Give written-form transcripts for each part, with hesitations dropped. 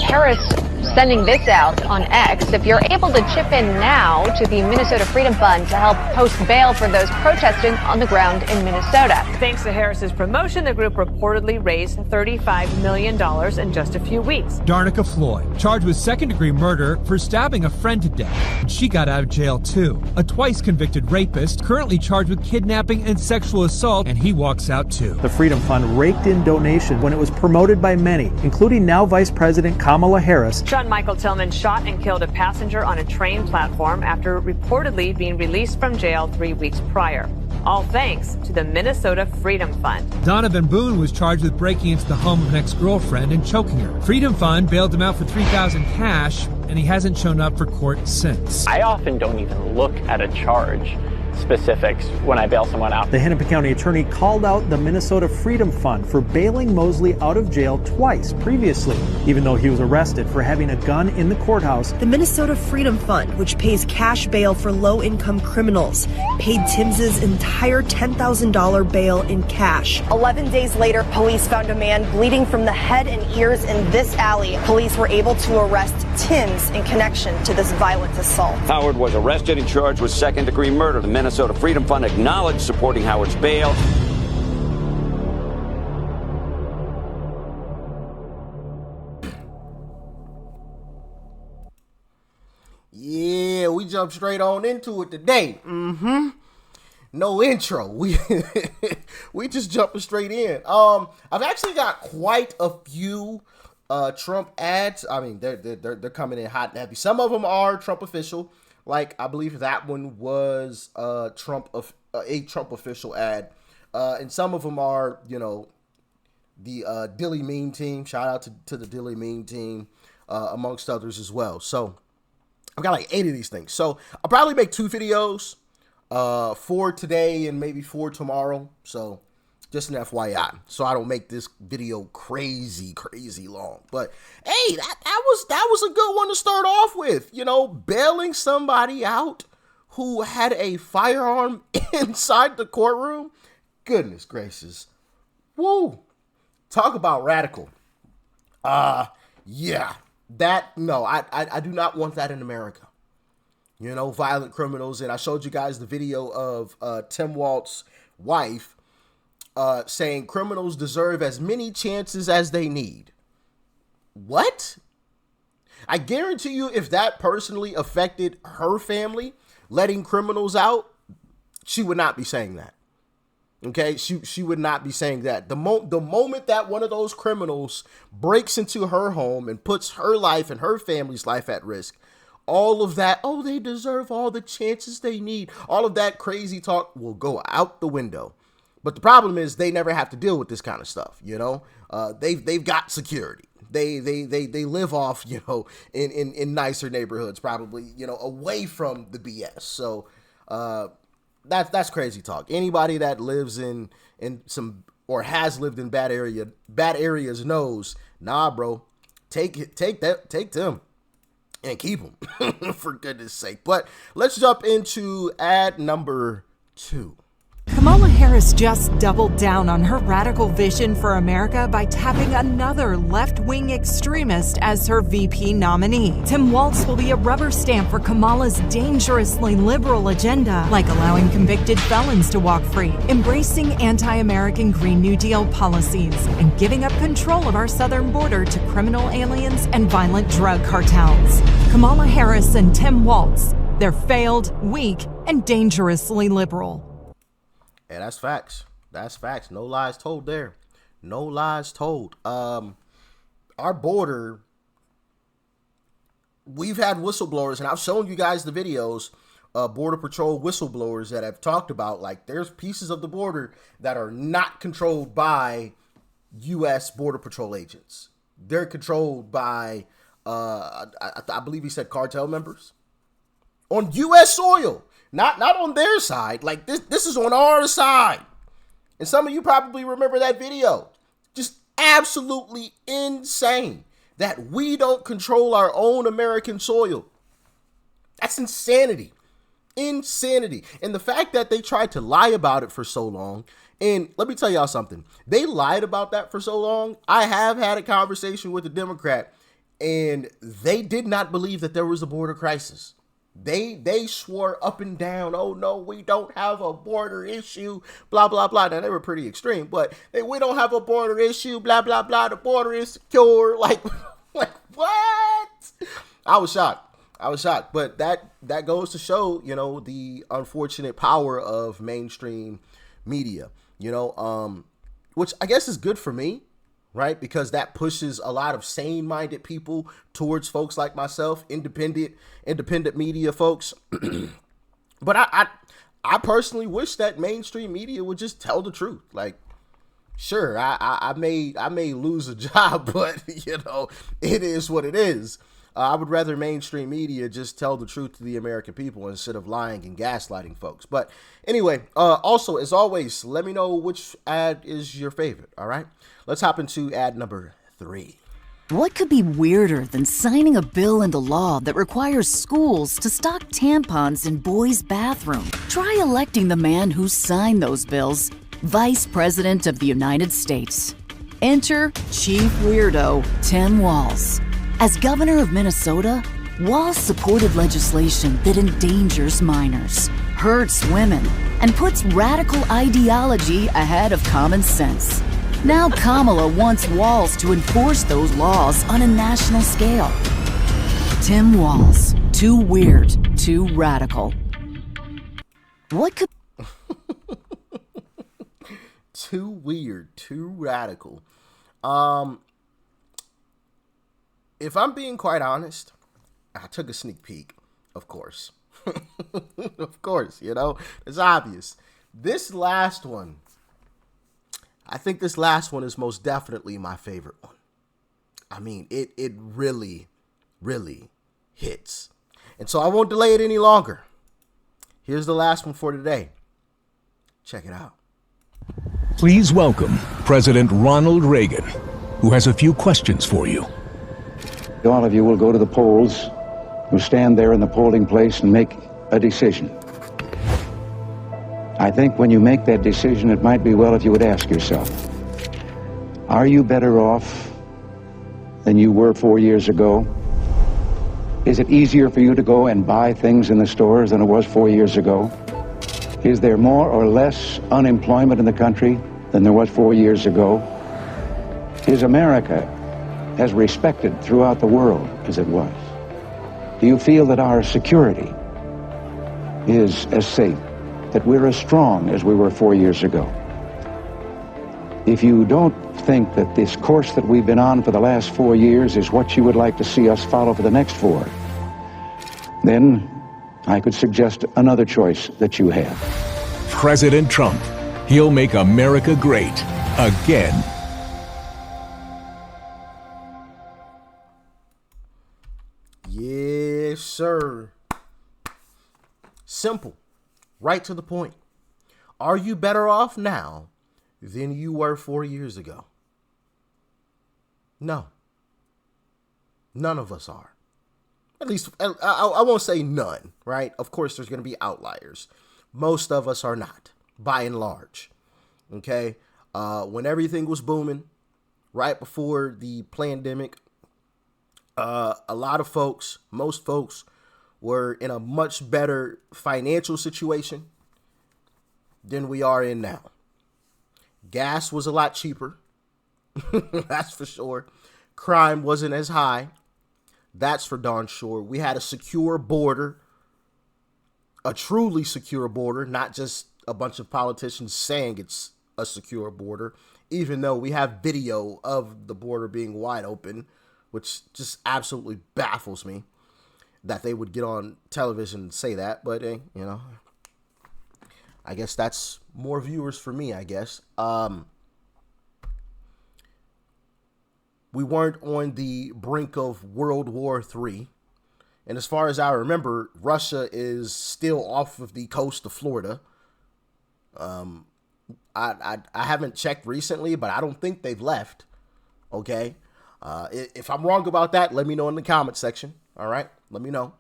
Harris sending this out on X. If you're able to chip in now to the Minnesota Freedom Fund to help post bail for those protesting on the ground in Minnesota. Thanks to Harris's promotion, the group reportedly raised $35 million in just a few weeks. Darnica Floyd, charged with second-degree murder for stabbing a friend to death. And she got out of jail, too. A twice-convicted rapist, currently charged with kidnapping and sexual assault, and he walks out, too. The Freedom Fund raked in donations when it was promoted by many, including now Vice President Kamala Harris. Sean Michael Tillman shot and killed a passenger on a train platform after reportedly being released from jail 3 weeks prior. All thanks to the Minnesota Freedom Fund. Donovan Boone was charged with breaking into the home of an ex-girlfriend and choking her. Freedom Fund bailed him out for $3,000 cash, and he hasn't shown up for court since. I often don't even look at a charge specifics when I bail someone out. The Hennepin County attorney called out the Minnesota Freedom Fund for bailing Mosley out of jail twice previously, even though he was arrested for having a gun in the courthouse. The Minnesota Freedom Fund, which pays cash bail for low-income criminals, paid Tims's entire $10,000 bail in cash. 11 days later, police found a man bleeding from the head and ears in this alley. Police were able to arrest Tims in connection to this violent assault. Howard was arrested and charged with second-degree murder. The Minnesota Freedom Fund acknowledged supporting Howard's bail. Yeah, we jump straight on into it today. No intro. We just jumping straight in. I've actually got quite a few Trump ads. I mean, they're coming in hot and heavy. Some of them are Trump official. Like, I believe that one was a Trump official ad. And some of them are, you know, the Dilly Meme team. Shout out to the Dilly Meme team, amongst others as well. So, I've got like 8 of these things. So, I'll probably make 2 videos, 4 today and maybe 4 tomorrow. So, just an FYI, so I don't make this video crazy long. But hey, that was a good one to start off with. You know, bailing somebody out who had a firearm inside the courtroom. Goodness gracious, woo! Talk about radical. Yeah, that no, I do not want that in America. You know, violent criminals, and I showed you guys the video of Tim Walz's wife. Saying criminals deserve as many chances as they need. What? I guarantee you, if that personally affected her family, letting criminals out, she would not be saying that. Okay? She would not be saying that. The moment that one of those criminals breaks into her home and puts her life and her family's life at risk, all of that, oh, they deserve all the chances they need, all of that crazy talk will go out the window. But the problem is they never have to deal with this kind of stuff, you know. They've got security. They live off, you know, in nicer neighborhoods, probably, you know, away from the BS. So that's crazy talk. Anybody that lives in some or has lived in bad areas knows, nah, bro, take them and keep them for goodness sake. But let's jump into ad number 2. Kamala Harris just doubled down on her radical vision for America by tapping another left-wing extremist as her VP nominee. Tim Walz will be a rubber stamp for Kamala's dangerously liberal agenda, like allowing convicted felons to walk free, embracing anti-American Green New Deal policies, and giving up control of our southern border to criminal aliens and violent drug cartels. Kamala Harris and Tim Walz, they're failed, weak, and dangerously liberal. Yeah, that's facts. That's facts. No lies told there. No lies told. Our border, we've had whistleblowers, and I've shown you guys the videos, Border Patrol whistleblowers that have talked about, like, there's pieces of the border that are not controlled by U.S. Border Patrol agents. They're controlled by, I believe he said cartel members on U.S. soil. Not on their side. Like, this is on our side. And some of you probably remember that video. Just absolutely insane that we don't control our own American soil. That's insanity. Insanity. And the fact that they tried to lie about it for so long. And let me tell y'all something. They lied about that for so long. I have had a conversation with a Democrat, and they did not believe that there was a border crisis. They swore up and down, oh no, we don't have a border issue, blah, blah, blah. Now, they were pretty extreme, but we don't have a border issue, blah, blah, blah. The border is secure. Like what? I was shocked. But that goes to show, the unfortunate power of mainstream media, which I guess is good for me, right? Because that pushes a lot of sane-minded people towards folks like myself, independent media folks. But I personally wish that mainstream media would just tell the truth. Like, sure, I may lose a job, but it is what it is. I would rather mainstream media just tell the truth to the American people instead of lying and gaslighting folks. But anyway, also, as always, let me know which ad is your favorite, all right? Let's hop into ad number 3. What could be weirder than signing a bill into law that requires schools to stock tampons in boys' bathrooms? Try electing the man who signed those bills Vice President of the United States. Enter Chief Weirdo Tim Walz. As governor of Minnesota, Walz supported legislation that endangers minors, hurts women, and puts radical ideology ahead of common sense. Now Kamala wants Walz to enforce those laws on a national scale. Tim Walz, too weird, too radical. What could... Too weird, too radical. If I'm being quite honest, I took a sneak peek, of course. Of course, it's obvious. This last one, I think this last one is most definitely my favorite one. I mean, it really, really hits. And so I won't delay it any longer. Here's the last one for today. Check it out. Please welcome President Ronald Reagan, who has a few questions for you. All of you will go to the polls, will stand there in the polling place and make a decision. I think when you make that decision, it might be well if you would ask yourself, are you better off than you were 4 years ago? Is it easier for you to go and buy things in the stores than it was 4 years ago? Is there more or less unemployment in the country than there was 4 years ago? Is America as respected throughout the world as it was? Do you feel that our security is as safe, that we're as strong as we were 4 years ago? If you don't think that this course that we've been on for the last 4 years is what you would like to see us follow for the next 4, then I could suggest another choice that you have. President Trump. He'll make America great again. Yes, sir. Simple. Right to the point. Are you better off now than you were 4 years ago? No. None of us are. At least, I won't say none, right? Of course, there's going to be outliers. Most of us are not, by and large. Okay? When everything was booming, right before the pandemic, a lot of folks, most folks, were in a much better financial situation than we are in now. Gas was a lot cheaper. That's for sure. Crime wasn't as high. That's for darn sure. We had a secure border, a truly secure border, not just a bunch of politicians saying it's a secure border, even though we have video of the border being wide open, which just absolutely baffles me that they would get on television and say that. But, I guess that's more viewers for me, I guess. We weren't on the brink of World War III. And as far as I remember, Russia is still off of the coast of Florida. I haven't checked recently, but I don't think they've left. Okay. If I'm wrong about that, let me know in the comment section. All right. Let me know.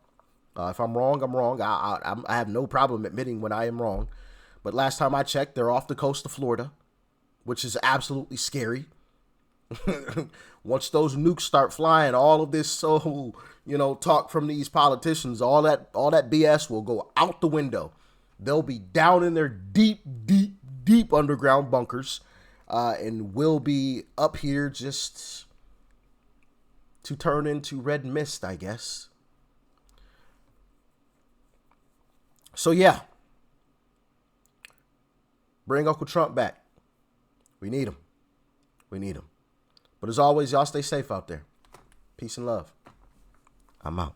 If I'm wrong, I'm wrong. I have no problem admitting when I am wrong. But last time I checked, they're off the coast of Florida, which is absolutely scary. Once those nukes start flying, all of this talk from these politicians, all that BS will go out the window. They'll be down in their deep underground bunkers, and we'll be up here just to turn into red mist, I guess. So yeah, bring Uncle Trump back. We need him. We need him. But as always, y'all stay safe out there. Peace and love. I'm out.